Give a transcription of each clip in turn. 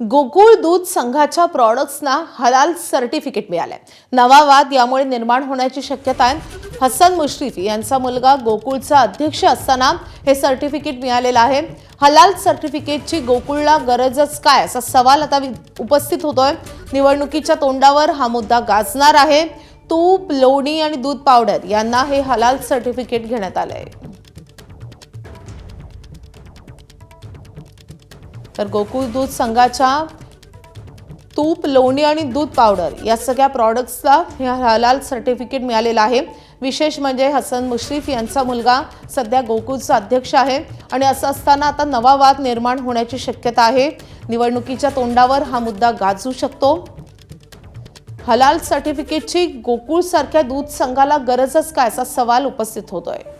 गोकुळ दूध संघाच्या प्रॉडक्ट्सना हलाल सर्टिफिकेट मिळाले। नवा वाद यामुळे निर्माण होण्याची शक्यता आहे। हसन मुश्रीफ यांचा मुलगा गोकुळचा अध्यक्ष असताना हे सर्टिफिकेट मिळालेलं आहे। हलाल सर्टिफिकेटची गोकुळला गरजच काय असा सवाल आता उपस्थित होतोय। निवडणुकीच्या तोंडावर हा मुद्दा गाजणार आहे। तूप, लोणी आणि दूध पावडर यांना हे हलाल सर्टिफिकेट घेण्यात आलंय। तर गोकुळ दूध संघाच्या तूप, लोणी आणि दूध पावडर या सगळ्या प्रॉडक्ट्सला हे हलाल सर्टिफिकेट मिळालेलं आहे। विशेष म्हणजे हसन मुश्रीफ यांचा मुलगा सध्या गोकुळचा अध्यक्ष आहे आणि असं असताना आता नवा वाद निर्माण होण्याची शक्यता आहे। निवडणुकीच्या तोंडावर हा मुद्दा गाजू शकतो। हलाल सर्टिफिकेटची गोकुळ सारख्या दूध संघाला गरजच काय असा सवाल उपस्थित होतोय।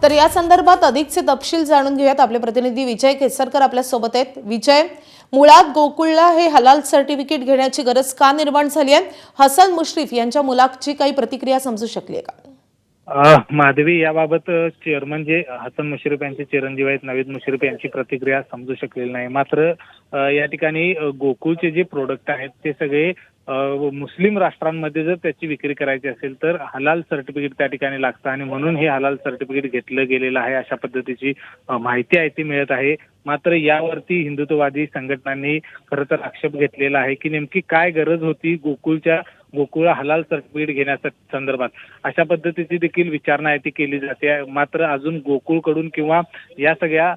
तर या संदर्भात अधिकचे तपशील जाणून घेऊयात। आपले प्रतिनिधी विजय केसरकर आपल्या सोबत आहेत। विजय, मुळात गोकुळला हे हलाल सर्टिफिकेट घेण्याची गरज का निर्माण झाली आहे? हसन मुश्रीफ यांच्या मुलाची काही प्रतिक्रिया समजू शकली आहे का? माधवी, याबाबत चेअरमन जे हसन मुश्रीफ यांचे चिरंजीव आहेत नवीद मुश्रीफ यांची प्रतिक्रिया समजू शकलेली नाही। मात्र या ठिकाणी गोकुळचे जे प्रोडक्ट आहेत ते सगळे मुस्लिम राष्ट्रांमध्ये जर त्याची विक्री करायची असेल तर हलाल सर्टिफिकेट त्या ठिकाणी लागतं आणि म्हणून हे हलाल सर्टिफिकेट घेतलं गेलेलं आहे अशा पद्धतीची माहिती आहे ती मिळत आहे। मात्र यावरती हिंदुत्ववादी संघटनांनी खरं तर आक्षेप घेतलेला आहे की नेमकी काय गरज होती गोकुळ हलाल सर्टिफिकेट घेण्याच्या संदर्भात अशा पद्धतीची देखील विचारणा आहे ती केली जाते। मात्र अजून गोकुळकडून किंवा या सगळ्या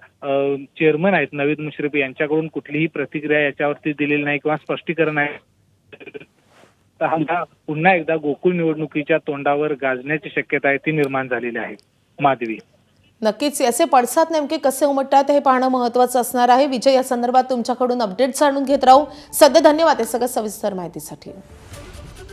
चेअरमन आहेत नवीद मुश्रीफ यांच्याकडून कुठलीही प्रतिक्रिया याच्यावरती दिलेली नाही किंवा स्पष्टीकरण आहे। पुन्हा एकदा गोकुळ निवडणुकीच्या तोंडावर गाजण्याची शक्यता आहे ती निर्माण झालेली आहे। माधवी, नक्कीच याचे पडसाद नेमके कसे उमटतात हे पाहणं महत्त्वाचं असणार आहे। विजय, या संदर्भात तुमच्याकडून अपडेट जाणून घेत राहू। सध्या धन्यवाद या सगळ्या सविस्तर माहितीसाठी।